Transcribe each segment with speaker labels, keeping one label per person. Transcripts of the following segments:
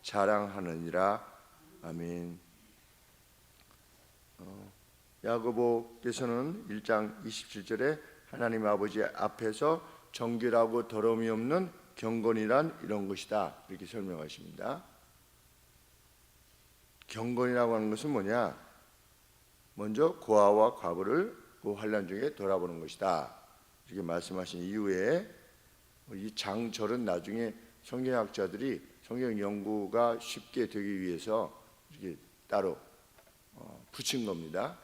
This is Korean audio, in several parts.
Speaker 1: 자랑하느니라. 아멘. 야고보께서는 1장 27절에 하나님 아버지 앞에서 정결하고 더러움이 없는 경건이란 이런 것이다, 이렇게 설명하십니다. 경건이라고 하는 것은 뭐냐? 먼저 고아와 과부를 그 환난 중에 돌아보는 것이다, 이렇게 말씀하신 이후에 이 장절은 나중에 성경학자들이 성경 연구가 쉽게 되기 위해서 이렇게 따로 붙인 겁니다.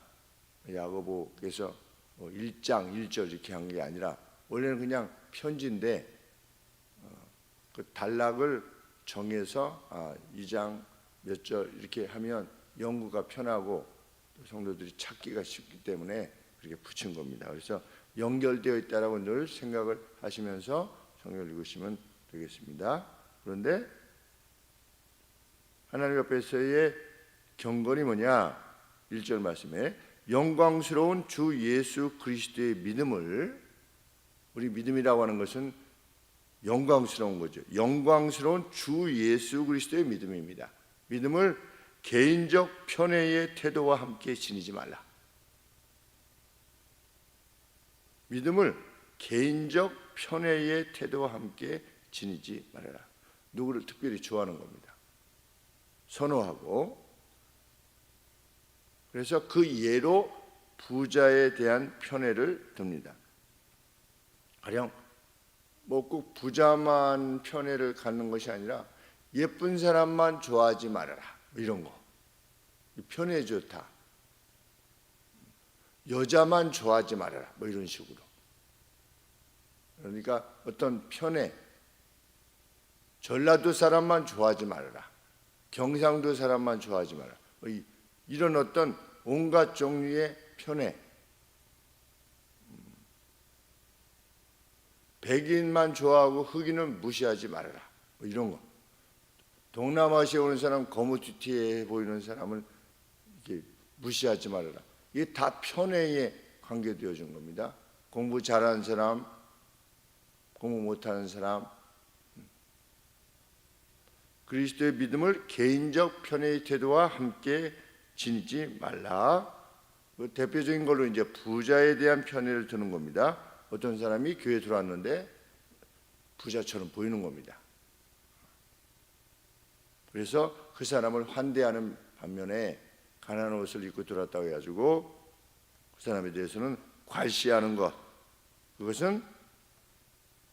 Speaker 1: 야고보께서 1장 1절 이렇게 한 게 아니라 원래는 그냥 편지인데 그 단락을 정해서 2장 몇 절 이렇게 하면 연구가 편하고 성도들이 찾기가 쉽기 때문에 그렇게 붙인 겁니다. 그래서 연결되어 있다라고 늘 생각을 하시면서 성경을 읽으시면 되겠습니다. 그런데 하나님 앞에서의 경건이 뭐냐? 1절 말씀에 영광스러운 주 예수 그리스도의 믿음을, 우리 믿음이라고 하는 것은 영광스러운 거죠. 영광스러운 주 예수 그리스도의 믿음입니다. 믿음을 개인적 편애의 태도와 함께 지니지 말라. 믿음을 개인적 편애의 태도와 함께 지니지 말아라. 누구를 특별히 좋아하는 겁니다. 선호하고. 그래서 그 예로 부자에 대한 편애를 듭니다. 가령 뭐 꼭 부자만 편애를 갖는 것이 아니라 예쁜 사람만 좋아하지 말아라, 이런 거. 편애 좋다. 여자만 좋아하지 말아라, 뭐 이런 식으로. 그러니까 어떤 편애, 전라도 사람만 좋아하지 말아라, 경상도 사람만 좋아하지 말아라, 이런 어떤 온갖 종류의 편애, 백인만 좋아하고 흑인은 무시하지 말아라, 뭐 이런 거. 동남아시아에 오는 사람, 거무튀튀해 보이는 사람을 이렇게 무시하지 말아라. 이게 다 편애에 관계되어진 겁니다. 공부 잘하는 사람, 공부 못하는 사람, 그리스도의 믿음을 개인적 편애의 태도와 함께 지니지 말라. 그 대표적인 걸로 이제 부자에 대한 편애를 드는 겁니다. 어떤 사람이 교회에 들어왔는데 부자처럼 보이는 겁니다. 그래서 그 사람을 환대하는 반면에 가난한 옷을 입고 들어왔다고 해가지고 그 사람에 대해서는 괄시하는 것, 그것은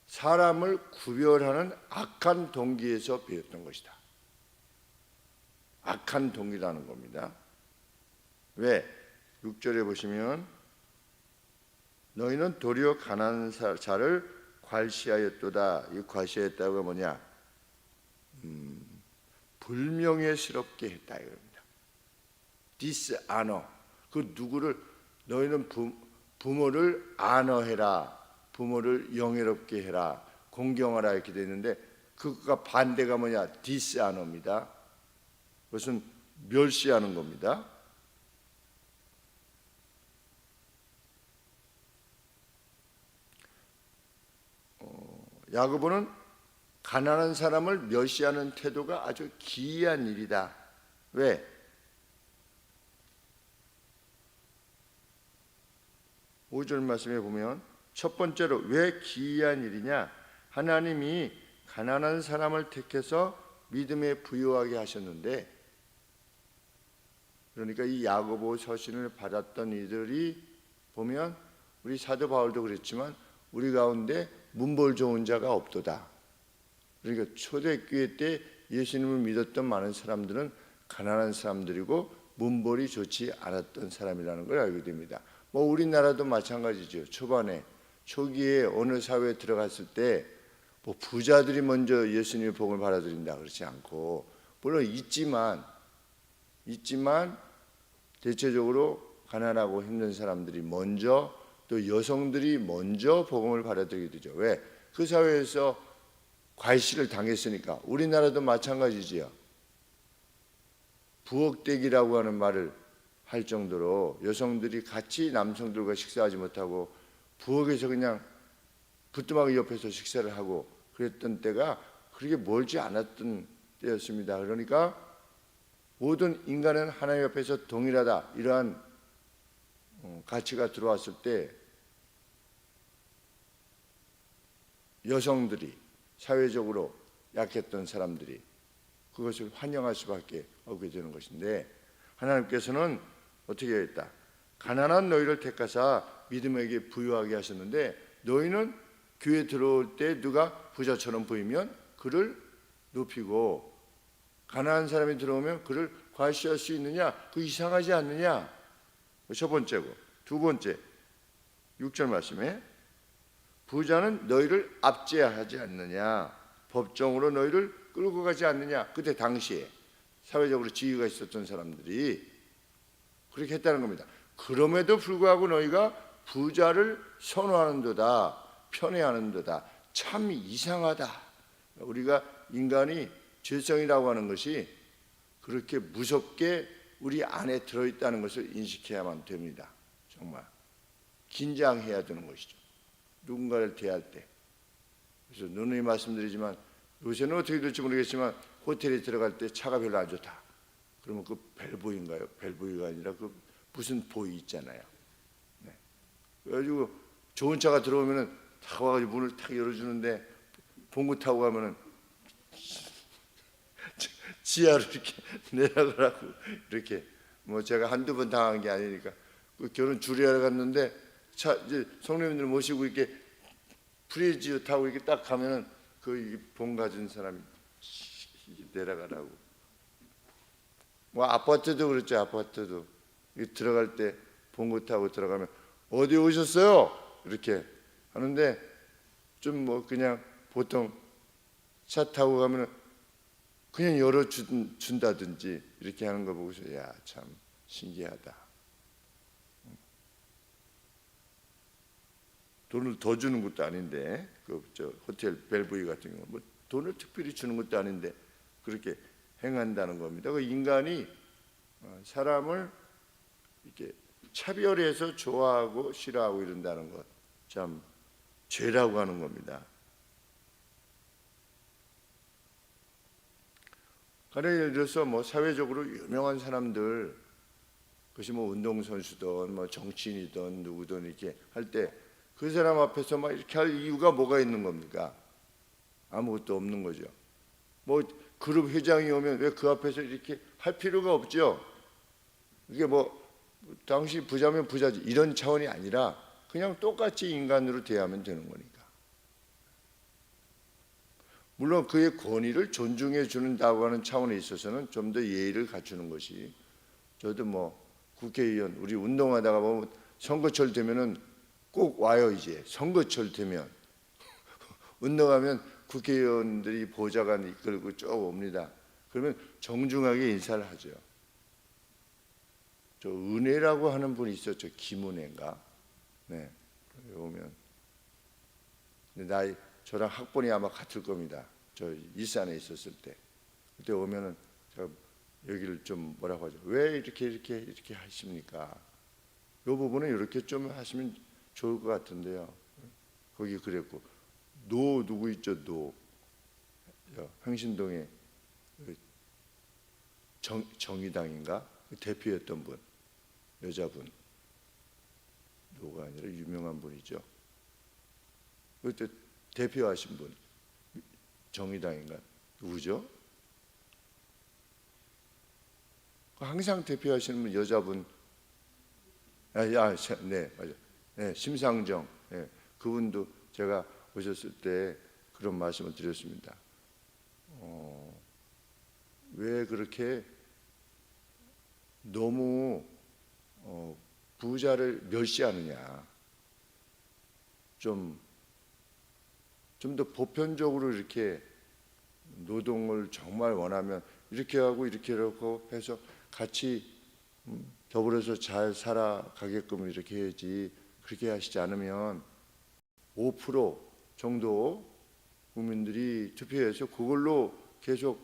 Speaker 1: 사람을 구별하는 악한 동기에서 배웠던 것이다. 악한 동기라는 겁니다. 왜? 6절에 보시면 너희는 도리어 가난한 자를 괄시하였도다. 이 괄시했다가 뭐냐? 불명예스럽게 했다 이겁니다. dishonor. 그 누구를, 너희는 부모를 honor해라, 부모를 영예롭게 해라, 공경하라, 이렇게 되어 있는데 그가 반대가 뭐냐? dishonor입니다. 그것은 멸시하는 겁니다. 야고보는 가난한 사람을 멸시하는 태도가 아주 기이한 일이다. 왜? 5절 말씀에 보면 첫 번째로 왜 기이한 일이냐? 하나님이 가난한 사람을 택해서 믿음에 부유하게 하셨는데, 그러니까 이 야고보 서신을 받았던 이들이 보면 우리 사도 바울도 그랬지만 우리 가운데 문벌 좋은 자가 없도다. 그러니까 초대교회 때 예수님을 믿었던 많은 사람들은 가난한 사람들이고 문벌이 좋지 않았던 사람이라는 걸 알게 됩니다. 뭐 우리나라도 마찬가지죠. 초기에 어느 사회에 들어갔을 때 뭐 부자들이 먼저 예수님의 복음을 받아들인다 그렇지 않고, 물론 있지만 대체적으로 가난하고 힘든 사람들이 먼저, 또 여성들이 먼저 복음을 받아들이게 되죠. 왜? 그 사회에서 괄시를 당했으니까. 우리나라도 마찬가지지요. 부엌대기라고 하는 말을 할 정도로 여성들이 같이 남성들과 식사하지 못하고 부엌에서 그냥 부뚜막이 옆에서 식사를 하고 그랬던 때가 그렇게 멀지 않았던 때였습니다. 그러니까 모든 인간은 하나님 앞에서 동일하다, 이러한 가치가 들어왔을 때 여성들이, 사회적으로 약했던 사람들이 그것을 환영할 수밖에 없게 되는 것인데, 하나님께서는 어떻게 했다? 가난한 너희를 택하사 믿음에게 부유하게 하셨는데, 너희는 교회 들어올 때 누가 부자처럼 보이면 그를 높이고, 가난한 사람이 들어오면 그를 과시할 수 있느냐? 그 이상하지 않느냐? 첫 번째고, 두 번째 6절 말씀에 부자는 너희를 압제하지 않느냐? 법정으로 너희를 끌고 가지 않느냐? 그때 당시에 사회적으로 지위가 있었던 사람들이 그렇게 했다는 겁니다. 그럼에도 불구하고 너희가 부자를 선호하는도다, 편애하는도다. 참 이상하다. 우리가 인간이 죄성이라고 하는 것이 그렇게 무섭게 우리 안에 들어있다는 것을 인식해야만 됩니다. 정말 긴장해야 되는 것이죠. 누군가를 대할 때. 그래서 누누이 말씀드리지만 요새는 어떻게 될지 모르겠지만 호텔에 들어갈 때 차가 별로 안 좋다. 그러면 그 벨보이인가요? 벨보이가 아니라 그 무슨 보이 있잖아요. 네. 그래가지고 좋은 차가 들어오면은 탁 와가지고 문을 탁 열어주는데 봉구 타고 가면은 지하로 이렇게 내려가라고 이렇게, 뭐 제가 한두 번 당한 게 아니니까. 그 결혼 주례하러 갔는데 차 이제 성도님들 모시고 이렇게 프리지어 타고 이렇게 딱 가면은 그 봉 가진 사람이 내려가라고. 뭐 아파트도 그렇죠. 아파트도 들어갈 때 봉고 타고 들어가면 어디 오셨어요? 이렇게 하는데, 좀 뭐 그냥 보통 차 타고 가면은 그냥 열어준다든지 이렇게 하는 거 보고서 야, 참 신기하다. 돈을 더 주는 것도 아닌데, 저 호텔 벨브이 같은 경우 뭐 돈을 특별히 주는 것도 아닌데 그렇게 행한다는 겁니다. 그 인간이 사람을 이렇게 차별해서 좋아하고 싫어하고 이런다는 것, 참 죄라고 하는 겁니다. 예를 들어서 뭐 사회적으로 유명한 사람들, 그것이 뭐 운동선수든 뭐 정치인이든 누구든 이렇게 할 때 그 사람 앞에서 막 이렇게 할 이유가 뭐가 있는 겁니까? 아무것도 없는 거죠. 뭐 그룹 회장이 오면 왜 그 앞에서 이렇게 할 필요가 없죠. 이게 뭐 당시 부자면 부자지 이런 차원이 아니라 그냥 똑같이 인간으로 대하면 되는 거니까. 물론 그의 권위를 존중해 준다고 하는 차원에 있어서는 좀 더 예의를 갖추는 것이, 저도 뭐 국회의원 우리 운동하다가 보면 선거철 되면은 꼭 와요. 이제 선거철 되면 운동하면 국회의원들이 보좌관 이끌고 쭉 옵니다. 그러면 정중하게 인사를 하죠. 저 은혜라고 하는 분이 있었죠. 김은혜인가? 네, 오면 나이 저랑 학번이 아마 같을 겁니다. 저 일산에 있었을 때. 그때 오면은 제가 여기를 좀 뭐라고 하죠? 왜 이렇게 하십니까? 이 부분은 이렇게 좀 하시면 좋을 것 같은데요. 거기 그랬고, 노 누구 있죠? 노 흥신동에 정의당인가 대표였던 분, 여자분, 노가 아니라 유명한 분이죠. 그때 대표하신 분, 정의당인가 누구죠? 항상 대표하시는 분, 여자분, 네 맞아, 네, 심상정, 네, 그분도 제가 오셨을 때 그런 말씀을 드렸습니다. 왜 그렇게 너무 부자를 멸시하느냐? 좀 더 보편적으로 이렇게 노동을 정말 원하면 이렇게 하고 이렇게 하고 해서 같이 더불어서 잘 살아가게끔 이렇게 해야지. 그렇게 하시지 않으면 5% 정도 국민들이 투표해서 그걸로 계속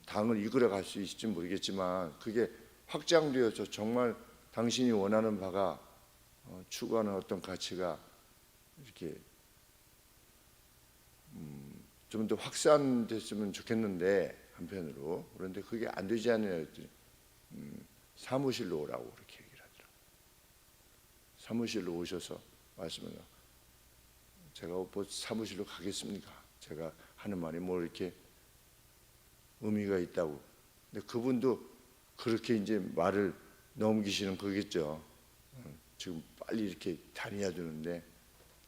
Speaker 1: 당을 이끌어 갈 수 있을지 모르겠지만, 그게 확장되어서 정말 당신이 원하는 바가 추구하는 어떤 가치가 이렇게 좀 더 확산됐으면 좋겠는데 한편으로 그런데 그게 안 되지 않느냐 했더니 사무실로 오라고 그렇게 얘기를 하더라고요. 사무실로 오셔서 말씀을 제가 뭐 사무실로 가겠습니까? 제가 하는 말이 뭐 이렇게 의미가 있다고. 근데 그분도 그렇게 이제 말을 넘기시는 거겠죠. 지금 빨리 이렇게 다녀야 되는데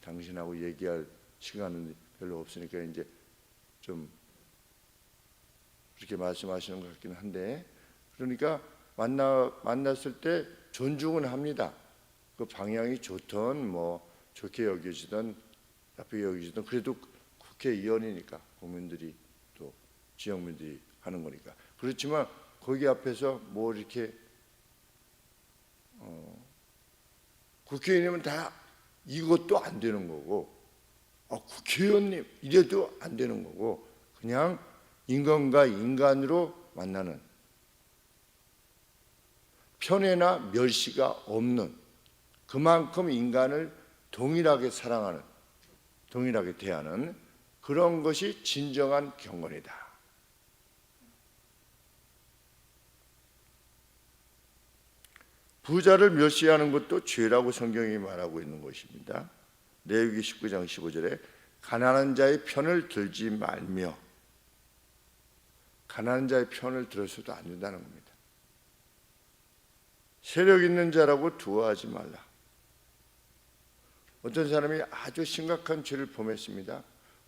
Speaker 1: 당신하고 얘기할 시간은 별로 없으니까 이제 좀 그렇게 말씀하시는 것 같긴 한데, 그러니까 만났을 때 존중은 합니다. 그 방향이 좋든 뭐 좋게 여겨지든 나쁘게 여겨지든 그래도 국회의원이니까 국민들이 또 지역민들이 하는 거니까. 그렇지만 거기 앞에서 뭐 이렇게 국회의원이면 다 이것도 안 되는 거고, 국회의원님 이래도 안 되는 거고, 그냥 인간과 인간으로 만나는 편애나 멸시가 없는, 그만큼 인간을 동일하게 사랑하는, 동일하게 대하는 그런 것이 진정한 경건이다. 부자를 멸시하는 것도 죄라고 성경이 말하고 있는 것입니다. 레위기 19장 15절에 가난한 자의 편을 들지 말며, 가난한 자의 편을 들어서도 안 된다는 겁니다. 세력 있는 자라고 두어하지 말라. 어떤 사람이 아주 심각한 죄를 범했습니다.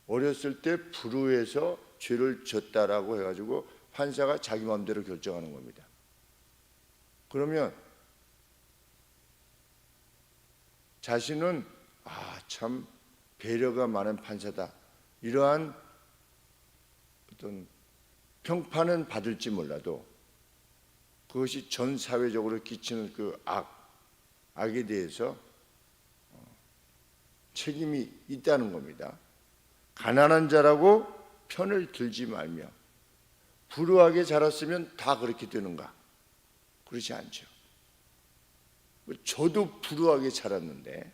Speaker 1: 어렸을 때 불우해서 죄를 졌다라고 해가지고 판사가 자기 마음대로 결정하는 겁니다. 그러면 자신은 참 배려가 많은 판사다, 이러한 어떤 평판은 받을지 몰라도 그것이 전 사회적으로 끼치는 그 악에 대해서 책임이 있다는 겁니다. 가난한 자라고 편을 들지 말며, 불우하게 자랐으면 다 그렇게 되는가? 그렇지 않죠. 저도 불우하게 자랐는데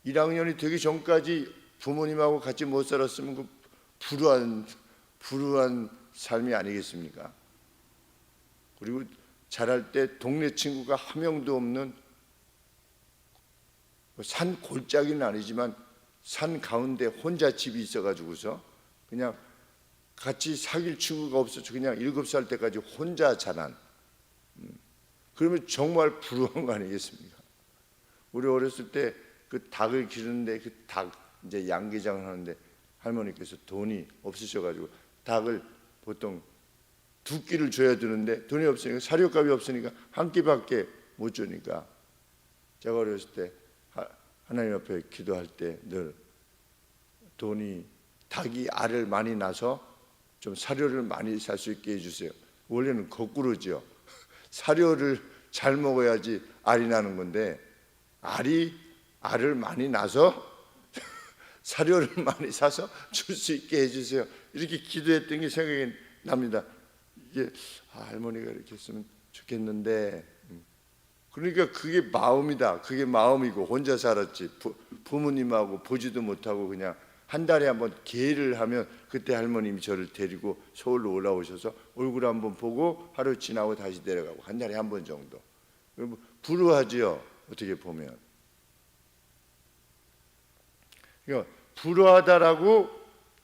Speaker 1: 1학년이 되기 전까지 부모님하고 같이 못 살았으면 그 불우한 삶이 아니겠습니까? 그리고 자랄 때 동네 친구가 한 명도 없는, 산 골짜기는 아니지만 산 가운데 혼자 집이 있어가지고서 그냥 같이 사귈 친구가 없어서 그냥 7살 때까지 혼자 자란, 그러면 정말 불우한 거 아니겠습니까? 우리 어렸을 때 그 닭을 기르는데 그 닭 이제 양계장을 하는데 할머니께서 돈이 없으셔가지고 닭을 보통 2끼를 줘야 되는데 돈이 없으니까, 사료값이 없으니까 1끼밖에 못 주니까 제가 어렸을 때 하나님 앞에 기도할 때 늘 닭이 알을 많이 낳아서 좀 사료를 많이 살 수 있게 해주세요. 원래는 거꾸로죠. 사료를 잘 먹어야지 알이 나는 건데 알을 많이 낳아서 사료를 많이 사서 줄 수 있게 해주세요. 이렇게 기도했던 게 생각이 납니다. 이게 할머니가 이렇게 했으면 좋겠는데, 그러니까 그게 마음이다. 그게 마음이고 혼자 살았지. 부모님하고 보지도 못하고 그냥 한 달에 한번 개를 하면 그때 할머님이 저를 데리고 서울로 올라오셔서 얼굴 한번 보고 하루 지나고 다시 내려가고, 한 달에 한 번 정도. 불우하지요, 어떻게 보면. 그러니까 불우하다라고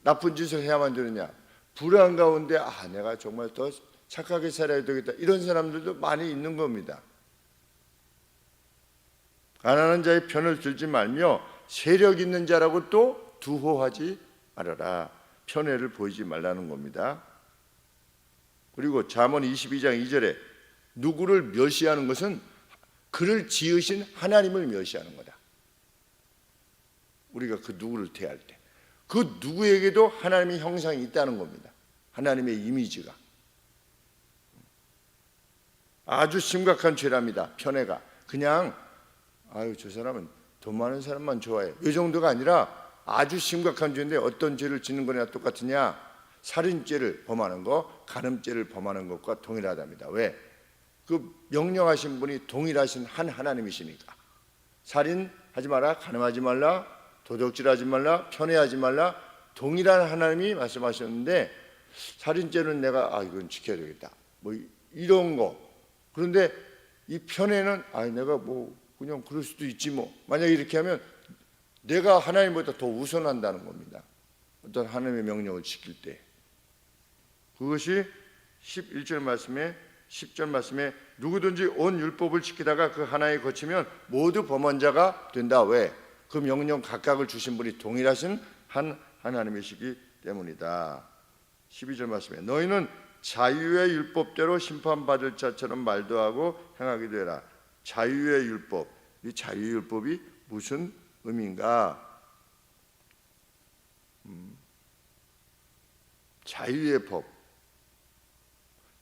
Speaker 1: 나쁜 짓을 해야만 되느냐? 불우한 가운데 내가 정말 더 착하게 살아야 되겠다, 이런 사람들도 많이 있는 겁니다. 가난한 자의 편을 들지 말며 세력 있는 자라고 또 두호하지 말아라. 편애를 보이지 말라는 겁니다. 그리고 잠언 22장 2절에 누구를 멸시하는 것은 그를 지으신 하나님을 멸시하는 거다. 우리가 그 누구를 대할 때 그 누구에게도 하나님의 형상이 있다는 겁니다. 하나님의 이미지가. 아주 심각한 죄랍니다. 편애가. 그냥 저 사람은 돈 많은 사람만 좋아해, 이 정도가 아니라 아주 심각한 죄인데, 어떤 죄를 짓는 거냐 똑같으냐? 살인죄를 범하는 거, 간음죄를 범하는 것과 동일하답니다. 왜? 그 명령하신 분이 동일하신 한 하나님이시니까. 살인하지 마라, 간음하지 말라, 도둑질하지 말라, 편애하지 말라, 동일한 하나님이 말씀하셨는데 살인죄는 내가 이건 지켜야 되겠다 뭐 이런 거. 그런데 이 편애는 내가 뭐 그냥 그럴 수도 있지 뭐. 만약에 이렇게 하면 내가 하나님보다 더 우선한다는 겁니다. 어떤 하나님의 명령을 지킬 때. 그것이 11절 말씀에 10절 말씀에 누구든지 온 율법을 지키다가 그 하나에 거치면 모두 범한 자가 된다. 왜? 그 명령 각각을 주신 분이 동일하신 한 하나님이시기 때문이다. 12절 말씀에 너희는 자유의 율법대로 심판받을 자처럼 말도 하고 행하기도 해라. 자유의 율법. 이 자유의 율법이 무슨 의미인가? 자유의 법,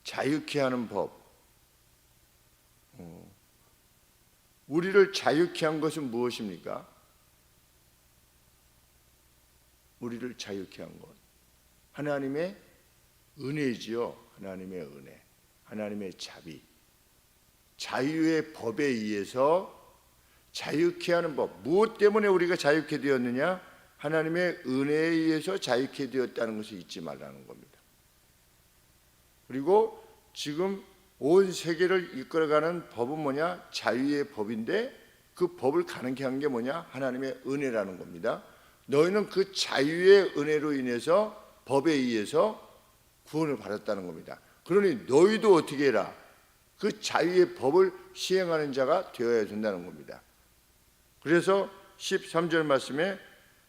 Speaker 1: 자유케 하는 법. 우리를 자유케 한 것은 무엇입니까? 우리를 자유케 한 것, 하나님의 은혜지요. 하나님의 은혜, 하나님의 자비. 자유의 법에 의해서 자유케 하는 법. 무엇 때문에 우리가 자유케 되었느냐? 하나님의 은혜에 의해서 자유케 되었다는 것을 잊지 말라는 겁니다. 그리고 지금 온 세계를 이끌어가는 법은 뭐냐? 자유의 법인데 그 법을 가능케 한 게 뭐냐? 하나님의 은혜라는 겁니다. 너희는 그 자유의 은혜로 인해서 법에 의해서 구원을 받았다는 겁니다. 그러니 너희도 어떻게 해라? 그 자유의 법을 시행하는 자가 되어야 된다는 겁니다. 그래서 13절 말씀에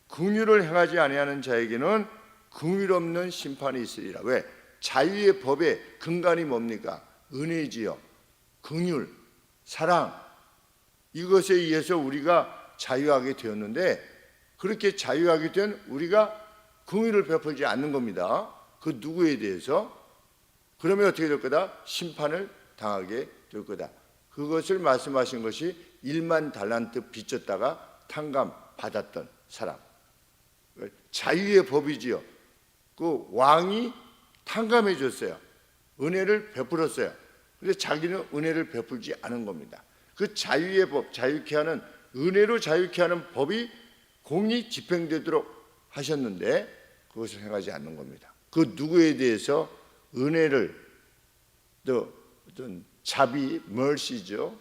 Speaker 1: 긍휼을 행하지 아니하는 자에게는 긍휼 없는 심판이 있으리라. 왜? 자유의 법의 근간이 뭡니까? 은혜지요. 긍휼, 사랑. 이것에 의해서 우리가 자유하게 되었는데 그렇게 자유하게 된 우리가 긍휼을 베풀지 않는 겁니다. 그 누구에 대해서? 그러면 어떻게 될 거다? 심판을 당하게 될 거다. 그것을 말씀하신 것이 1만 달란트 빚졌다가 탕감 받았던 사람. 자유의 법이지요. 그 왕이 탕감해 줬어요. 은혜를 베풀었어요. 그런데 자기는 은혜를 베풀지 않은 겁니다. 그 자유의 법, 자유케 하는, 은혜로 자유케 하는 법이 공히 집행되도록 하셨는데 그것을 행하지 않는 겁니다. 그 누구에 대해서 은혜를, 또 어떤 자비, mercy죠.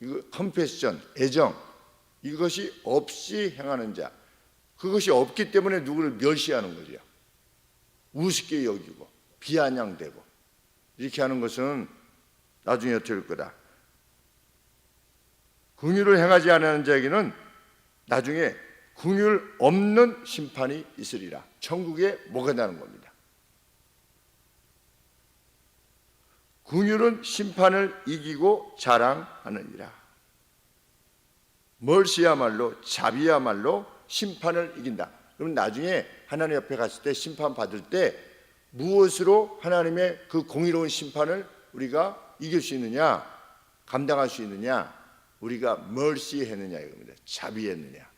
Speaker 1: 이거 컴패션, 애정, 이것이 없이 행하는 자. 그것이 없기 때문에 누구를 멸시하는 거죠. 우습게 여기고 비아냥대고 이렇게 하는 것은 나중에 어떻게 될 거다. 긍휼을 행하지 않는 자에게는 나중에 긍휼 없는 심판이 있으리라. 천국에 못 간다는 겁니다. 긍휼은 심판을 이기고 자랑하느니라. 멀시야말로, 자비야말로 심판을 이긴다. 그럼 나중에 하나님 옆에 갔을 때 심판 받을 때 무엇으로 하나님의 그 공의로운 심판을 우리가 이길 수 있느냐, 감당할 수 있느냐? 우리가 멀시했느냐 이겁니다. 자비했느냐.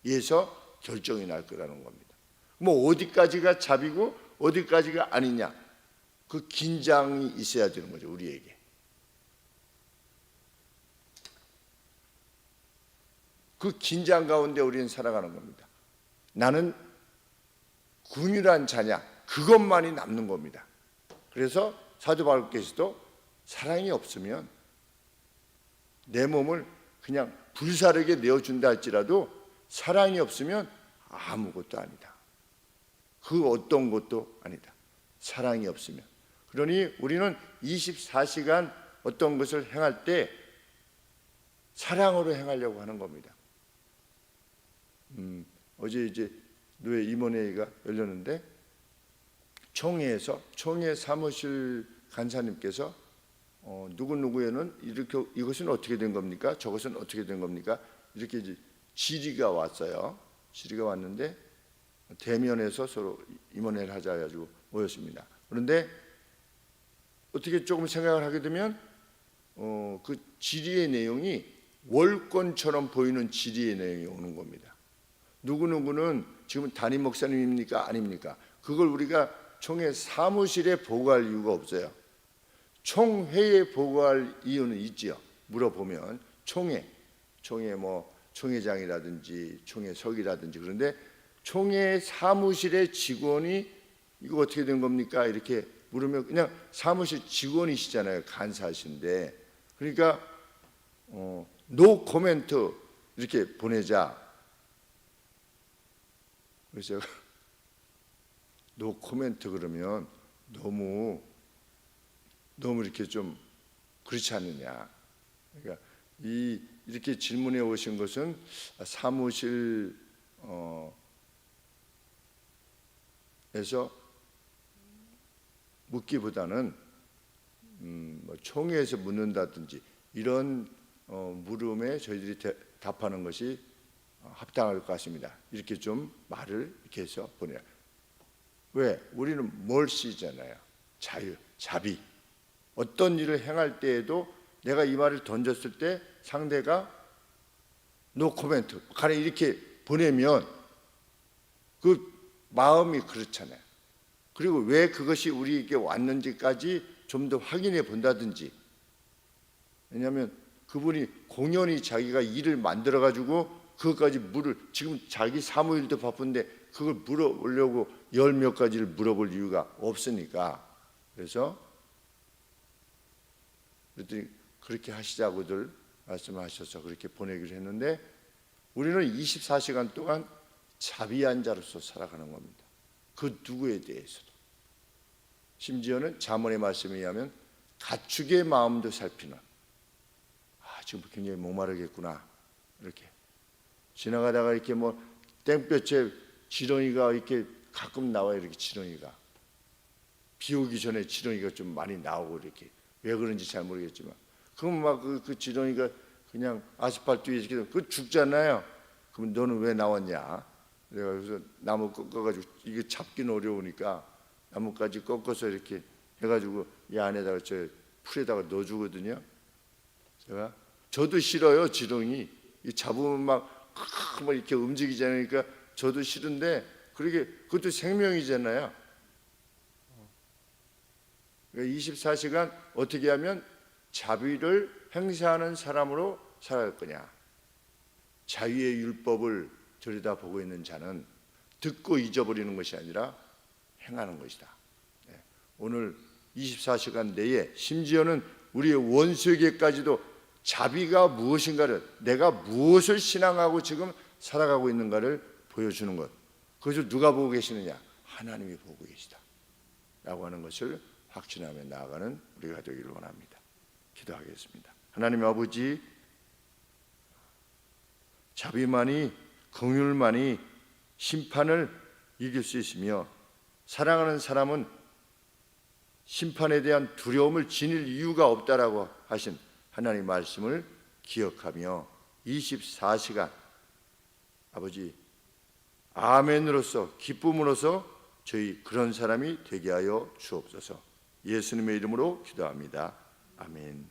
Speaker 1: 이에서 결정이 날 거라는 겁니다. 뭐 어디까지가 자비고 어디까지가 아니냐, 그 긴장이 있어야 되는 거죠. 우리에게. 그 긴장 가운데 우리는 살아가는 겁니다. 나는 긍휼한 자냐, 그것만이 남는 겁니다. 그래서 사도 바울께서도 사랑이 없으면 내 몸을 그냥 불사르게 내어준다 할지라도 사랑이 없으면 아무것도 아니다. 그 어떤 것도 아니다. 사랑이 없으면. 그러니 우리는 24시간 어떤 것을 행할 때 사랑으로 행하려고 하는 겁니다. 어제 이제 노예 임원회의가 열렸는데 총회에서 총회 사무실 간사님께서 누구누구에는 이렇게 이것은 어떻게 된 겁니까? 저것은 어떻게 된 겁니까? 이렇게 이제 질의가 왔어요. 질의가 왔는데 대면에서 서로 임원회를 하자 해가지고 모였습니다. 그런데 어떻게 조금 생각을 하게 되면 그 질의의 내용이 월권처럼 보이는 질의의 내용이 오는 겁니다. 누구누구는 지금 담임 목사님입니까? 아닙니까? 그걸 우리가 총회 사무실에 보고할 이유가 없어요. 총회에 보고할 이유는 있지요. 물어보면 총회 뭐 총회장이라든지 총회석이라든지. 그런데 총회 사무실의 직원이 이거 어떻게 된 겁니까? 이렇게 물으면 그냥 사무실 직원이시잖아요. 간사하신데. 그러니까 노 코멘트 이렇게 보내자. 그래서 제가 노 코멘트 그러면 너무 이렇게 좀 그렇지 않느냐. 그러니까 이렇게 질문해 오신 것은 사무실 에서 묻기보다는 뭐 총회에서 묻는다든지 이런 물음에 저희들이 답하는 것이 합당할 것 같습니다. 이렇게 좀 말을 이렇게 해서 보내요. 왜? 우리는 멀씨잖아요. 자비. 어떤 일을 행할 때에도 내가 이 말을 던졌을 때 상대가 노 코멘트 가래 이렇게 보내면 그 마음이 그렇잖아요. 그리고 왜 그것이 우리에게 왔는지까지 좀 더 확인해 본다든지. 왜냐하면 그분이 공연히 자기가 일을 만들어 가지고 그것까지 지금 자기 사무일도 바쁜데 그걸 물어보려고 열 몇 가지를 물어볼 이유가 없으니까. 그래서 그랬더니 그렇게 하시자고들 말씀하셔서 그렇게 보내기로 했는데, 우리는 24시간 동안 자비한 자로서 살아가는 겁니다. 그 누구에 대해서도. 심지어는 잠언의 말씀에 의하면 가축의 마음도 살피는, 지금 굉장히 목마르겠구나, 이렇게 지나가다가 이렇게 뭐 땡볕에 지렁이가 이렇게 가끔 나와요. 이렇게 지렁이가 비 오기 전에 지렁이가 좀 많이 나오고, 이렇게 왜 그런지 잘 모르겠지만, 그럼 막 그 지렁이가 그냥 아스팔트 위에 이렇게 그 죽잖아요. 그럼 너는 왜 나왔냐? 그래서 나무 꺾어가지고, 이게 잡기는 어려우니까 나무까지 꺾어서 이렇게 해가지고 이 안에다가 저 풀에다가 넣어주거든요. 저도 싫어요. 지렁이 잡으면 막 이렇게 움직이지 않으니까 저도 싫은데, 그것도 생명이잖아요. 24시간 어떻게 하면 자비를 행사하는 사람으로 살아갈 거냐. 자유의 율법을 들여다보고 있는 자는 듣고 잊어버리는 것이 아니라 행하는 것이다. 오늘 24시간 내에 심지어는 우리의 원수에게까지도 자비가 무엇인가를, 내가 무엇을 신앙하고 지금 살아가고 있는가를 보여주는 것, 그것을 누가 보고 계시느냐? 하나님이 보고 계시다 라고 하는 것을 확신하며 나아가는 우리가 되기를 원합니다. 기도하겠습니다. 하나님 아버지, 자비만이, 긍휼만이 심판을 이길 수 있으며, 사랑하는 사람은 심판에 대한 두려움을 지닐 이유가 없다라고 하신 하나님 말씀을 기억하며 24시간 아버지 아멘으로서, 기쁨으로서 저희 그런 사람이 되게 하여 주옵소서. 예수님의 이름으로 기도합니다. 아멘.